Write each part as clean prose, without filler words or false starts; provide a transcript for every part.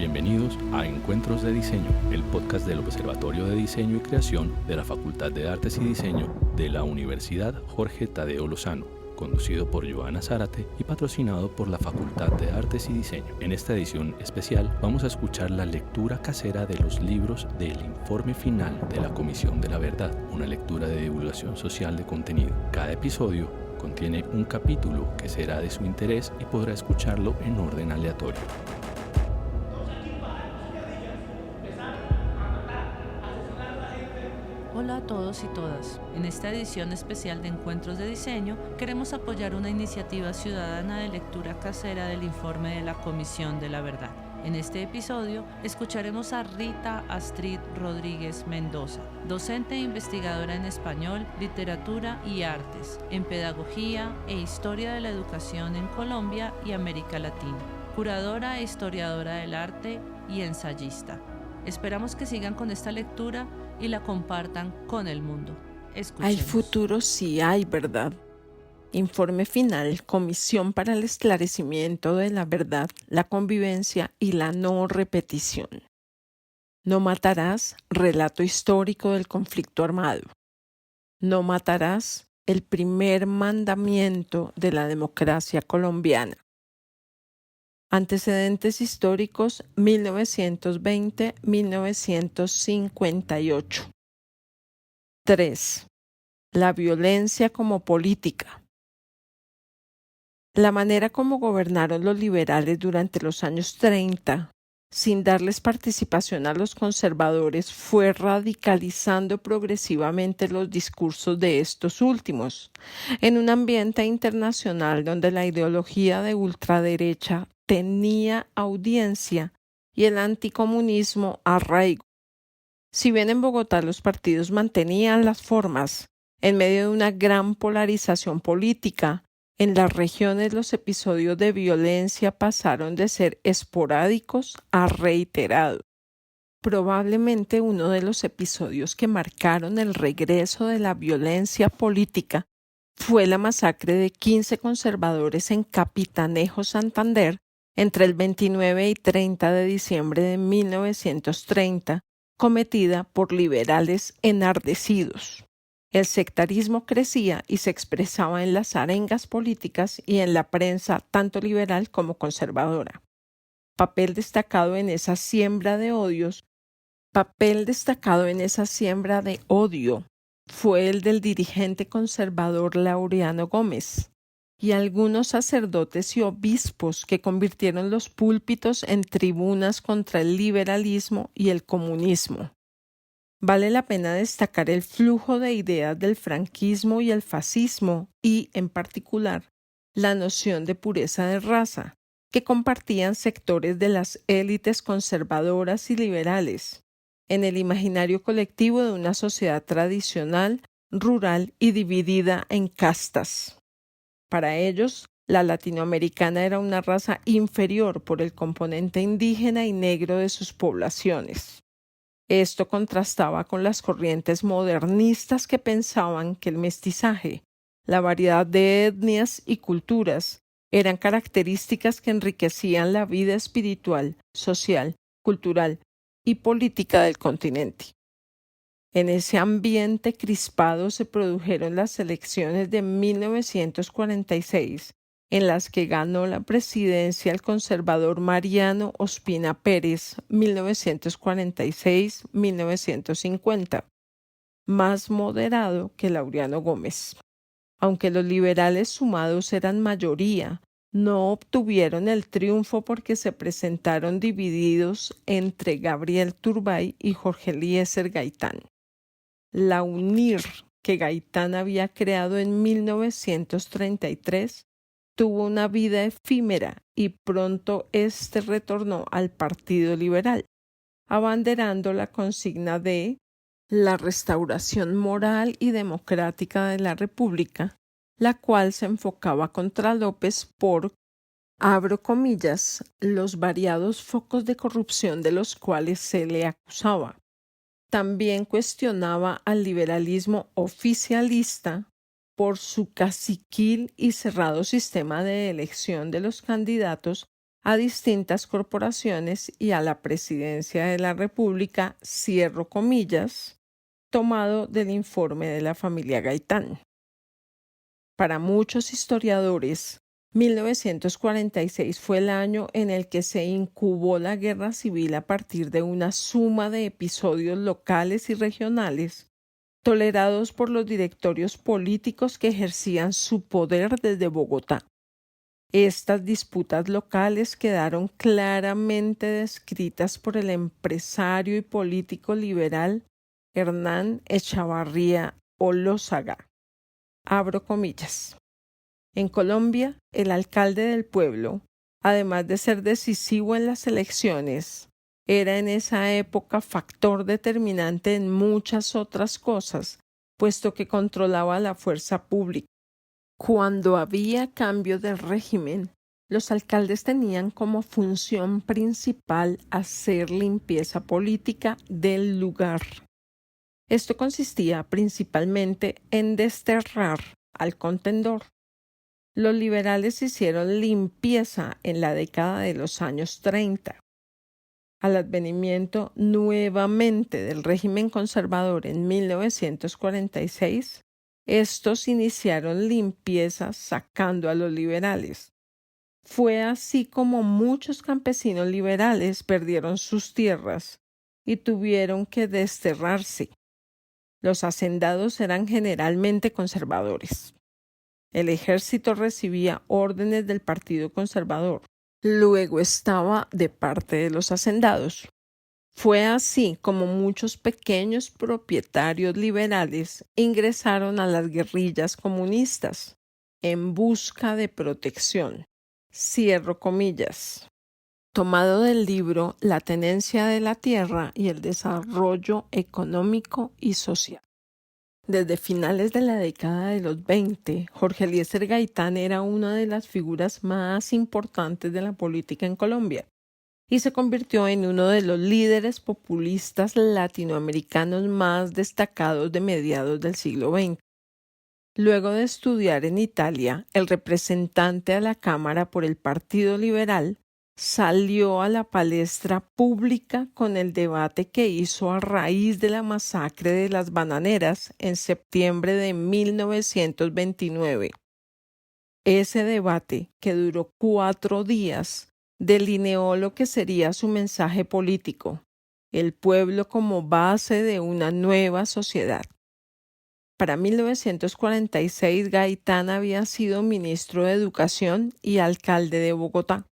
Bienvenidos a Encuentros de Diseño, el podcast del Observatorio de Diseño y Creación de la Facultad de Artes y Diseño de la Universidad Jorge Tadeo Lozano, conducido por Joana Zárate y patrocinado por la Facultad de Artes y Diseño. En esta edición especial vamos a escuchar la lectura casera de los libros del informe final de la Comisión de la Verdad, una lectura de divulgación social de contenido. Cada episodio contiene un capítulo que será de su interés y podrá escucharlo en orden aleatorio. Hola a todos y todas. En esta edición especial de Encuentros de Diseño queremos apoyar una iniciativa ciudadana de lectura casera del informe de la Comisión de la Verdad. En este episodio escucharemos a Rita Astrid Rodríguez Mendoza, docente e investigadora en español, literatura y artes, en pedagogía e historia de la educación en Colombia y América Latina, curadora e historiadora del arte y ensayista. Esperamos que sigan con esta lectura y la compartan con el mundo. Escuchemos. Hay futuro sí hay verdad. Informe final, Comisión para el Esclarecimiento de la Verdad, la Convivencia y la No Repetición. No matarás, relato histórico del conflicto armado. No matarás, el primer mandamiento de la democracia colombiana. Antecedentes históricos 1920-1958. 3. La violencia como política. La manera como gobernaron los liberales durante los años 30, sin darles participación a los conservadores, fue radicalizando progresivamente los discursos de estos últimos, en un ambiente internacional donde la ideología de ultraderecha tenía audiencia y el anticomunismo arraigo. Si bien en Bogotá los partidos mantenían las formas, en medio de una gran polarización política, en las regiones los episodios de violencia pasaron de ser esporádicos a reiterados. Probablemente uno de los episodios que marcaron el regreso de la violencia política fue la masacre de 15 conservadores en Capitanejo, Santander, entre el 29 y 30 de diciembre de 1930, cometida por liberales enardecidos. El sectarismo crecía y se expresaba en las arengas políticas y en la prensa tanto liberal como conservadora. Papel destacado en esa siembra de odio fue el del dirigente conservador Laureano Gómez y algunos sacerdotes y obispos que convirtieron los púlpitos en tribunas contra el liberalismo y el comunismo. Vale la pena destacar el flujo de ideas del franquismo y el fascismo y, en particular, la noción de pureza de raza, que compartían sectores de las élites conservadoras y liberales, en el imaginario colectivo de una sociedad tradicional, rural y dividida en castas. Para ellos, la latinoamericana era una raza inferior por el componente indígena y negro de sus poblaciones. Esto contrastaba con las corrientes modernistas que pensaban que el mestizaje, la variedad de etnias y culturas, eran características que enriquecían la vida espiritual, social, cultural y política del continente. En ese ambiente crispado se produjeron las elecciones de 1946, en las que ganó la presidencia el conservador Mariano Ospina Pérez, 1946-1950, más moderado que Laureano Gómez. Aunque los liberales sumados eran mayoría, no obtuvieron el triunfo porque se presentaron divididos entre Gabriel Turbay y Jorge Eliezer Gaitán. La UNIR, que Gaitán había creado en 1933, tuvo una vida efímera y pronto retornó al Partido Liberal, abanderando la consigna de la restauración moral y democrática de la República, la cual se enfocaba contra López por, abro comillas, los variados focos de corrupción de los cuales se le acusaba. También cuestionaba al liberalismo oficialista por su caciquil y cerrado sistema de elección de los candidatos a distintas corporaciones y a la presidencia de la República, cierro comillas, tomado del informe de la familia Gaitán. Para muchos historiadores, 1946 fue el año en el que se incubó la guerra civil a partir de una suma de episodios locales y regionales tolerados por los directorios políticos que ejercían su poder desde Bogotá. Estas disputas locales quedaron claramente descritas por el empresario y político liberal Hernán Echavarría Olózaga. Abro comillas. En Colombia, el alcalde del pueblo, además de ser decisivo en las elecciones, era en esa época factor determinante en muchas otras cosas, puesto que controlaba la fuerza pública. Cuando había cambio de régimen, los alcaldes tenían como función principal hacer limpieza política del lugar. Esto consistía principalmente en desterrar al contendor. Los liberales hicieron limpieza en la década de los años 30. Al advenimiento nuevamente del régimen conservador en 1946, estos iniciaron limpieza sacando a los liberales. Fue así como muchos campesinos liberales perdieron sus tierras y tuvieron que desterrarse. Los hacendados eran generalmente conservadores. El ejército recibía órdenes del Partido Conservador. Luego estaba de parte de los hacendados. Fue así como muchos pequeños propietarios liberales ingresaron a las guerrillas comunistas en busca de protección. Cierro comillas. Tomado del libro La tenencia de la tierra y el desarrollo económico y social. Desde finales de la década de los 20, Jorge Eliezer Gaitán era una de las figuras más importantes de la política en Colombia y se convirtió en uno de los líderes populistas latinoamericanos más destacados de mediados del siglo XX. Luego de estudiar en Italia, el representante a la Cámara por el Partido Liberal salió a la palestra pública con el debate que hizo a raíz de la masacre de las bananeras en septiembre de 1929. Ese debate, que duró 4 días, delineó lo que sería su mensaje político: el pueblo como base de una nueva sociedad. Para 1946, Gaitán había sido ministro de Educación y alcalde de Bogotá,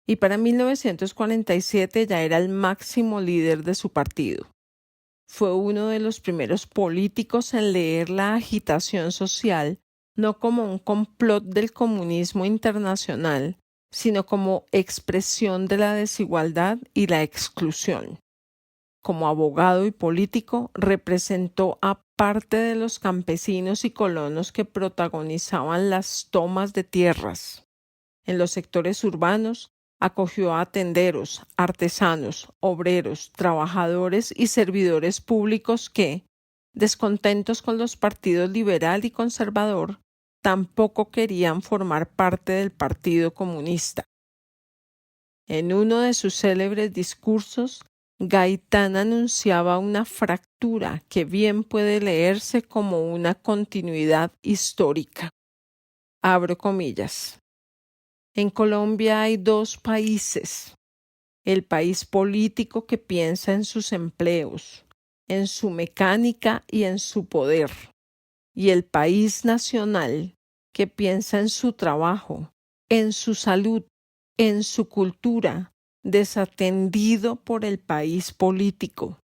y para 1947 ya era el máximo líder de su partido. Fue uno de los primeros políticos en leer la agitación social no como un complot del comunismo internacional, sino como expresión de la desigualdad y la exclusión. Como abogado y político, representó a parte de los campesinos y colonos que protagonizaban las tomas de tierras. En los sectores urbanos, acogió a tenderos, artesanos, obreros, trabajadores y servidores públicos que, descontentos con los partidos liberal y conservador, tampoco querían formar parte del Partido Comunista. En uno de sus célebres discursos, Gaitán anunciaba una fractura que bien puede leerse como una continuidad histórica. Abro comillas. En Colombia hay 2 países: el país político que piensa en sus empleos, en su mecánica y en su poder, y el país nacional que piensa en su trabajo, en su salud, en su cultura, desatendido por el país político.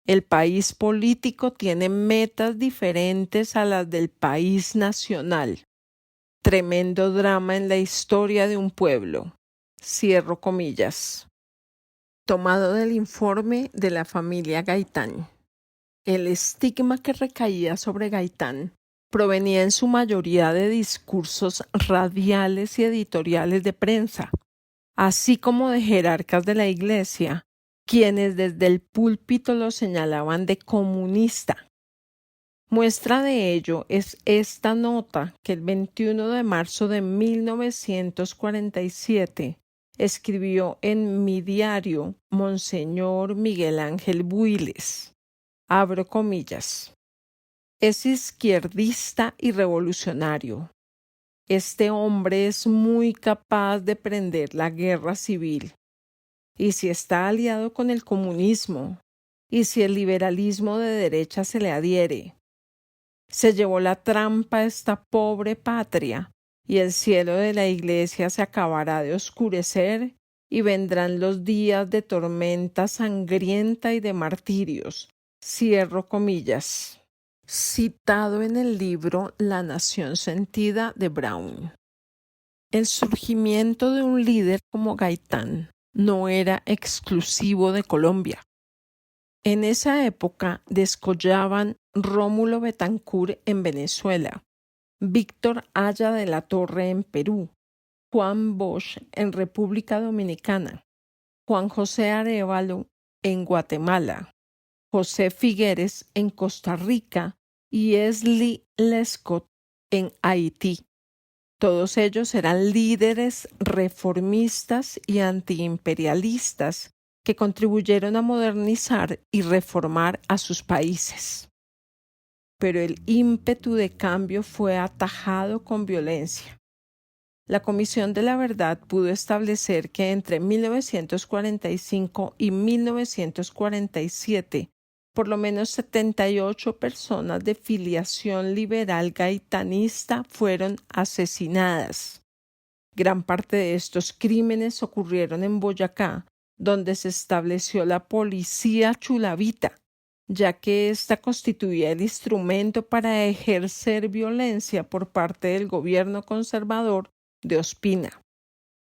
El país político tiene metas diferentes a las del país nacional. Tremendo drama en la historia de un pueblo. Cierro comillas. Tomado del informe de la familia Gaitán. El estigma que recaía sobre Gaitán provenía en su mayoría de discursos radiales y editoriales de prensa, así como de jerarcas de la Iglesia, quienes desde el púlpito lo señalaban de comunista. Muestra de ello es esta nota que el 21 de marzo de 1947 escribió en mi diario Monseñor Miguel Ángel Builes, abro comillas, es izquierdista y revolucionario. Este hombre es muy capaz de prender la guerra civil. Y si está aliado con el comunismo, y si el liberalismo de derecha se le adhiere, se llevó la trampa a esta pobre patria, y el cielo de la iglesia se acabará de oscurecer, y vendrán los días de tormenta sangrienta y de martirios. Cierro comillas. Citado en el libro La Nación Sentida de Brown. El surgimiento de un líder como Gaitán no era exclusivo de Colombia. En esa época descollaban Rómulo Betancourt en Venezuela, Víctor Haya de la Torre en Perú, Juan Bosch en República Dominicana, Juan José Arévalo en Guatemala, José Figueres en Costa Rica y Leslie Lescott en Haití. Todos ellos eran líderes reformistas y antiimperialistas que contribuyeron a modernizar y reformar a sus países. Pero el ímpetu de cambio fue atajado con violencia. La Comisión de la Verdad pudo establecer que entre 1945 y 1947 por lo menos 78 personas de filiación liberal gaitanista fueron asesinadas. Gran parte de estos crímenes ocurrieron en Boyacá, donde se estableció la policía chulavita, ya que ésta constituía el instrumento para ejercer violencia por parte del gobierno conservador de Ospina.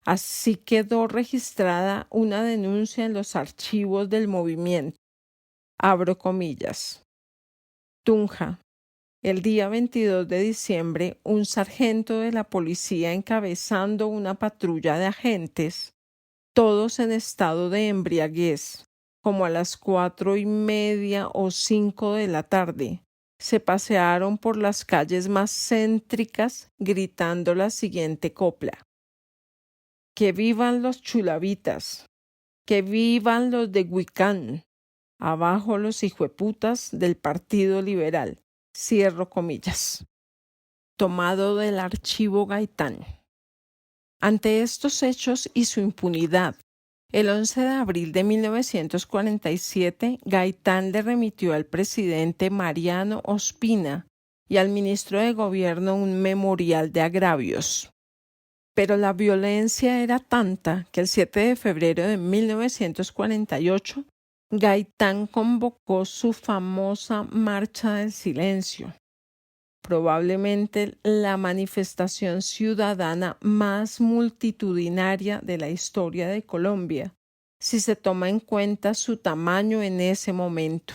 Así quedó registrada una denuncia en los archivos del movimiento. Abro comillas. Tunja. El día 22 de diciembre, un sargento de la policía encabezando una patrulla de agentes, todos en estado de embriaguez, como a las 4:30 o 5 de la tarde, se pasearon por las calles más céntricas gritando la siguiente copla. ¡Que vivan los chulavitas! ¡Que vivan los de Huicán! Abajo los hijueputas del Partido Liberal. Cierro comillas. Tomado del archivo Gaitán. Ante estos hechos y su impunidad, el 11 de abril de 1947, Gaitán le remitió al presidente Mariano Ospina y al ministro de Gobierno un memorial de agravios. Pero la violencia era tanta que el 7 de febrero de 1948, Gaitán convocó su famosa Marcha del Silencio, probablemente la manifestación ciudadana más multitudinaria de la historia de Colombia, si se toma en cuenta su tamaño en ese momento.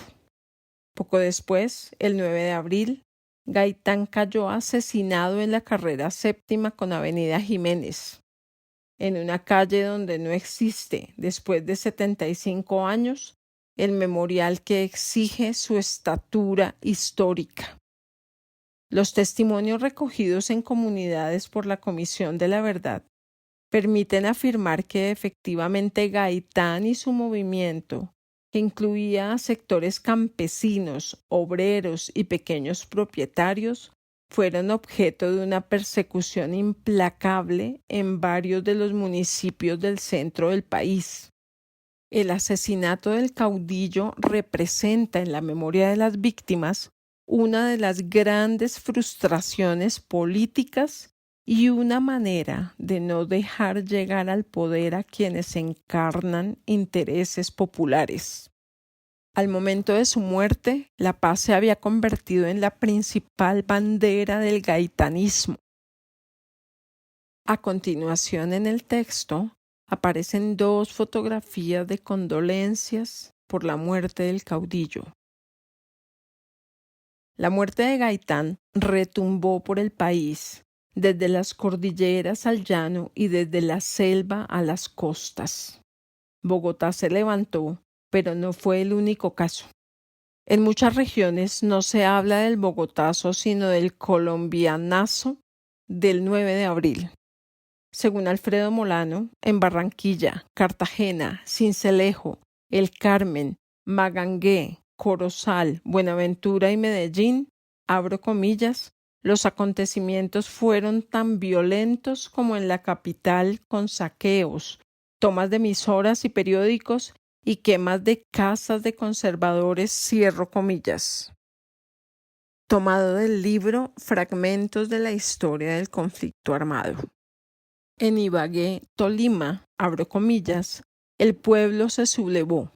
Poco después, el 9 de abril, Gaitán cayó asesinado en la carrera séptima con Avenida Jiménez, en una calle donde no existe, después de 75 años, el memorial que exige su estatura histórica. Los testimonios recogidos en comunidades por la Comisión de la Verdad permiten afirmar que efectivamente Gaitán y su movimiento, que incluía a sectores campesinos, obreros y pequeños propietarios, fueron objeto de una persecución implacable en varios de los municipios del centro del país. El asesinato del caudillo representa en la memoria de las víctimas una de las grandes frustraciones políticas y una manera de no dejar llegar al poder a quienes encarnan intereses populares. Al momento de su muerte, la paz se había convertido en la principal bandera del gaitanismo. A continuación en el texto aparecen 2 fotografías de condolencias por la muerte del caudillo. La muerte de Gaitán retumbó por el país, desde las cordilleras al llano y desde la selva a las costas. Bogotá se levantó, pero no fue el único caso. En muchas regiones no se habla del bogotazo, sino del colombianazo del 9 de abril. Según Alfredo Molano, en Barranquilla, Cartagena, Sincelejo, El Carmen, Magangué, Corozal, Buenaventura y Medellín, abro comillas, los acontecimientos fueron tan violentos como en la capital, con saqueos, tomas de emisoras y periódicos y quemas de casas de conservadores, cierro comillas. Tomado del libro Fragmentos de la historia del conflicto armado. En Ibagué, Tolima, abro comillas, el pueblo se sublevó.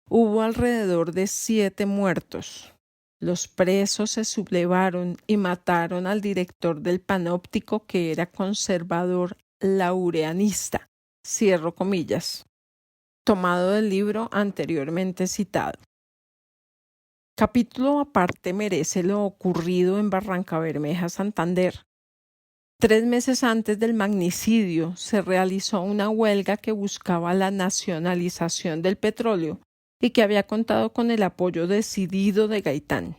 Hubo alrededor de 7 muertos. Los presos se sublevaron y mataron al director del Panóptico, que era conservador laureanista. Cierro comillas. Tomado del libro anteriormente citado. Capítulo aparte merece lo ocurrido en Barrancabermeja, Santander. 3 meses antes del magnicidio se realizó una huelga que buscaba la nacionalización del petróleo y que había contado con el apoyo decidido de Gaitán.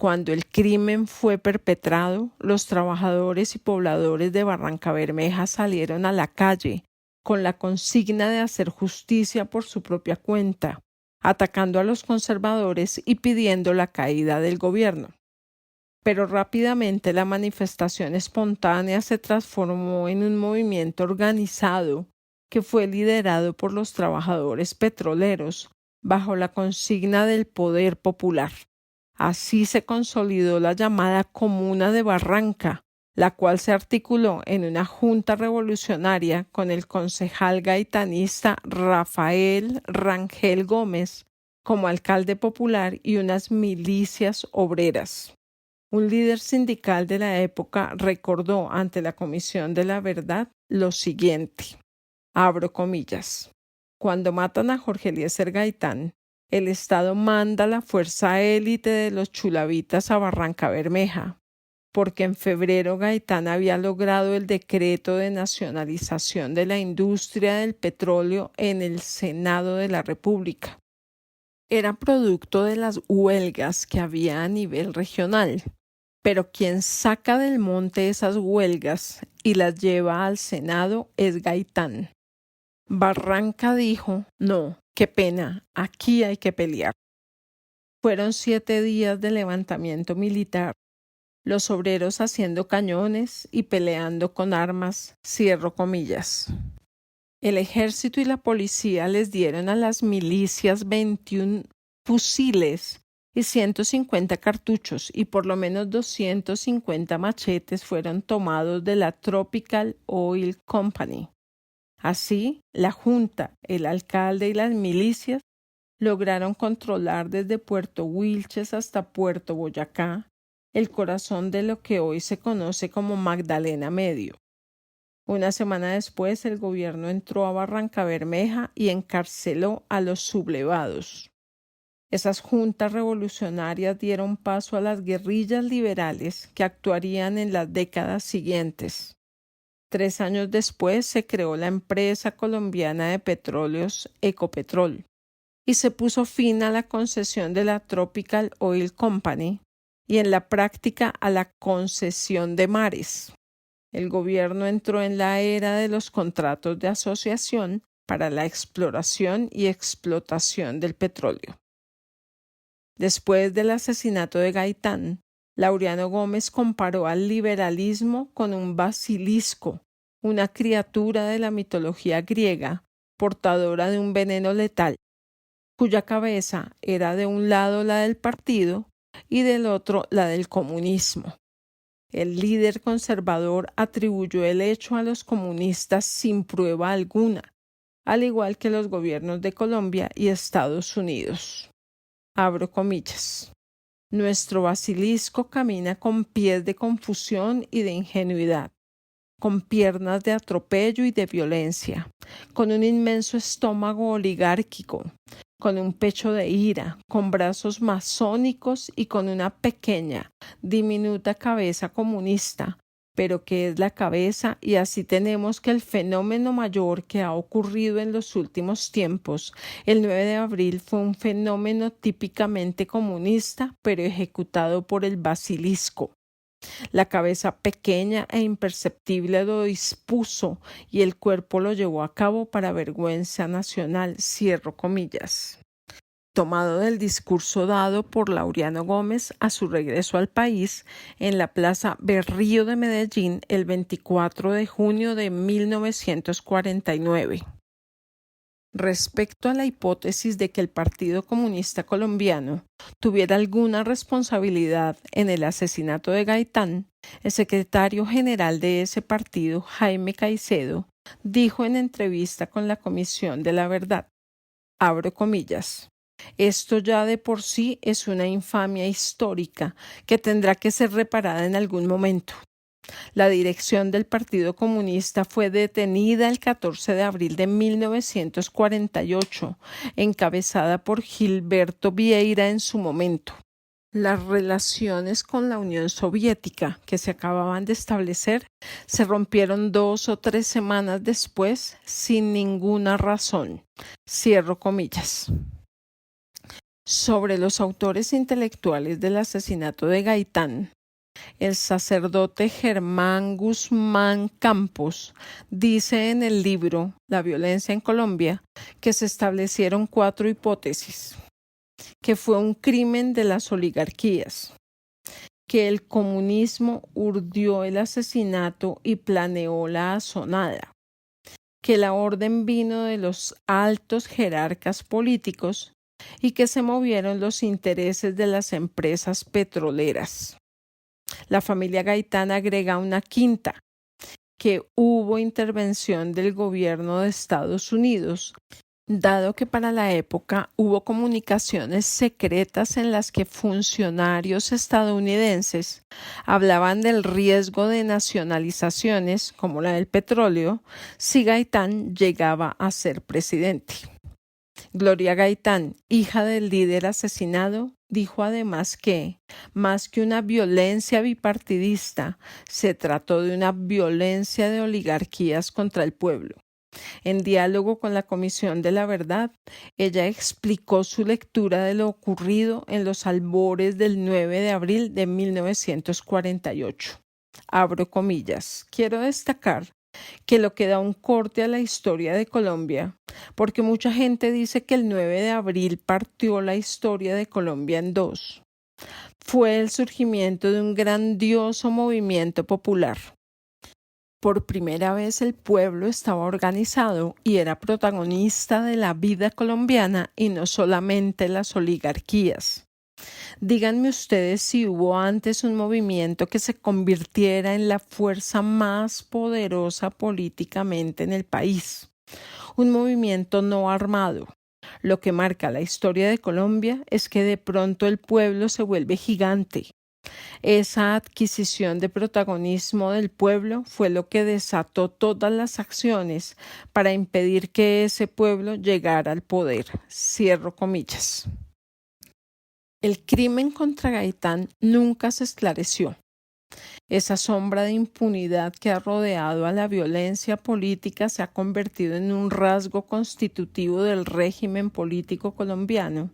Cuando el crimen fue perpetrado, los trabajadores y pobladores de Barrancabermeja salieron a la calle con la consigna de hacer justicia por su propia cuenta, atacando a los conservadores y pidiendo la caída del gobierno. Pero rápidamente la manifestación espontánea se transformó en un movimiento organizado que fue liderado por los trabajadores petroleros bajo la consigna del poder popular. Así se consolidó la llamada Comuna de Barranca, la cual se articuló en una junta revolucionaria con el concejal gaitanista Rafael Rangel Gómez como alcalde popular y unas milicias obreras. Un líder sindical de la época recordó ante la Comisión de la Verdad lo siguiente, abro comillas, cuando matan a Jorge Eliezer Gaitán, el Estado manda la fuerza élite de los chulavitas a Barrancabermeja, porque en febrero Gaitán había logrado el decreto de nacionalización de la industria del petróleo en el Senado de la República. Era producto de las huelgas que había a nivel regional. Pero quien saca del monte esas huelgas y las lleva al Senado es Gaitán. Barranca dijo, no, qué pena, aquí hay que pelear. Fueron 7 días de levantamiento militar, los obreros haciendo cañones y peleando con armas, cierro comillas. El ejército y la policía les dieron a las milicias 21 fusiles y 150 cartuchos y por lo menos 250 machetes fueron tomados de la Tropical Oil Company. Así, la Junta, el alcalde y las milicias lograron controlar desde Puerto Wilches hasta Puerto Boyacá el corazón de lo que hoy se conoce como Magdalena Medio. Una semana después, el gobierno entró a Barrancabermeja y encarceló a los sublevados. Esas juntas revolucionarias dieron paso a las guerrillas liberales que actuarían en las décadas siguientes. 3 años después se creó la empresa colombiana de petróleos Ecopetrol y se puso fin a la concesión de la Tropical Oil Company y en la práctica a la concesión de mares. El gobierno entró en la era de los contratos de asociación para la exploración y explotación del petróleo. Después del asesinato de Gaitán, Laureano Gómez comparó al liberalismo con un basilisco, una criatura de la mitología griega, portadora de un veneno letal, cuya cabeza era de un lado la del partido y del otro la del comunismo. El líder conservador atribuyó el hecho a los comunistas sin prueba alguna, al igual que los gobiernos de Colombia y Estados Unidos. Abro comillas. Nuestro basilisco camina con pies de confusión y de ingenuidad, con piernas de atropello y de violencia, con un inmenso estómago oligárquico, con un pecho de ira, con brazos masónicos y con una pequeña, diminuta cabeza comunista, pero que es la cabeza, y así tenemos que el fenómeno mayor que ha ocurrido en los últimos tiempos, el 9 de abril, fue un fenómeno típicamente comunista, pero ejecutado por el basilisco. La cabeza pequeña e imperceptible lo dispuso y el cuerpo lo llevó a cabo para vergüenza nacional, cierro comillas. Tomado del discurso dado por Laureano Gómez a su regreso al país en la Plaza Berrío de Medellín el 24 de junio de 1949. Respecto a la hipótesis de que el Partido Comunista Colombiano tuviera alguna responsabilidad en el asesinato de Gaitán, el secretario general de ese partido, Jaime Caicedo, dijo en entrevista con la Comisión de la Verdad, abro comillas, esto ya de por sí es una infamia histórica que tendrá que ser reparada en algún momento. La dirección del Partido Comunista fue detenida el 14 de abril de 1948, encabezada por Gilberto Vieira en su momento. Las relaciones con la Unión Soviética, que se acababan de establecer, se rompieron 2 o 3 semanas después sin ninguna razón. Cierro comillas. Sobre los autores intelectuales del asesinato de Gaitán, el sacerdote Germán Guzmán Campos dice en el libro La violencia en Colombia que se establecieron 4 hipótesis, que fue un crimen de las oligarquías, que el comunismo urdió el asesinato y planeó la asonada, que la orden vino de los altos jerarcas políticos y que se movieron los intereses de las empresas petroleras. La familia Gaitán agrega una quinta, que hubo intervención del gobierno de Estados Unidos, dado que para la época hubo comunicaciones secretas en las que funcionarios estadounidenses hablaban del riesgo de nacionalizaciones, como la del petróleo, si Gaitán llegaba a ser presidente. Gloria Gaitán, hija del líder asesinado, dijo además que, más que una violencia bipartidista, se trató de una violencia de oligarquías contra el pueblo. En diálogo con la Comisión de la Verdad, ella explicó su lectura de lo ocurrido en los albores del 9 de abril de 1948. Abro comillas. Quiero destacar que lo que da un corte a la historia de Colombia, porque mucha gente dice que el 9 de abril partió la historia de Colombia en 2. Fue el surgimiento de un grandioso movimiento popular. Por primera vez el pueblo estaba organizado y era protagonista de la vida colombiana y no solamente las oligarquías. Díganme ustedes si hubo antes un movimiento que se convirtiera en la fuerza más poderosa políticamente en el país. Un movimiento no armado. Lo que marca la historia de Colombia es que de pronto el pueblo se vuelve gigante. Esa adquisición de protagonismo del pueblo fue lo que desató todas las acciones para impedir que ese pueblo llegara al poder. Cierro comillas. El crimen contra Gaitán nunca se esclareció. Esa sombra de impunidad que ha rodeado a la violencia política se ha convertido en un rasgo constitutivo del régimen político colombiano,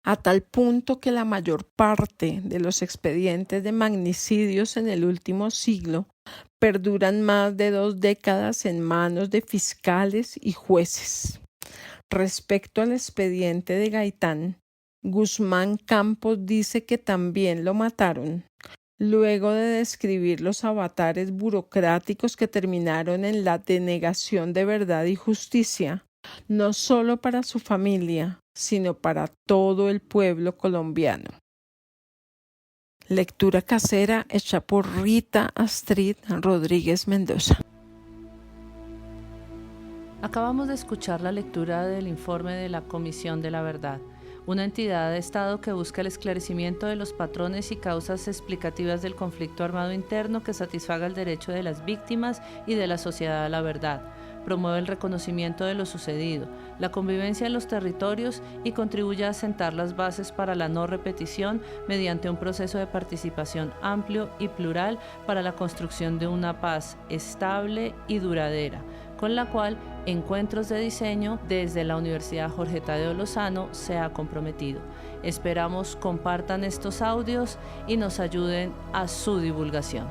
a tal punto que la mayor parte de los expedientes de magnicidios en el último siglo perduran más de 2 décadas en manos de fiscales y jueces. Respecto al expediente de Gaitán, Guzmán Campos dice que también lo mataron, luego de describir los avatares burocráticos que terminaron en la denegación de verdad y justicia, no solo para su familia, sino para todo el pueblo colombiano. Lectura casera hecha por Rita Astrid Rodríguez Mendoza. Acabamos de escuchar la lectura del informe de la Comisión de la Verdad, una entidad de Estado que busca el esclarecimiento de los patrones y causas explicativas del conflicto armado interno que satisfaga el derecho de las víctimas y de la sociedad a la verdad, promueve el reconocimiento de lo sucedido, la convivencia en los territorios y contribuye a asentar las bases para la no repetición mediante un proceso de participación amplio y plural para la construcción de una paz estable y duradera, con la cual Encuentros de Diseño desde la Universidad Jorge Tadeo Lozano se ha comprometido. Esperamos compartan estos audios y nos ayuden a su divulgación.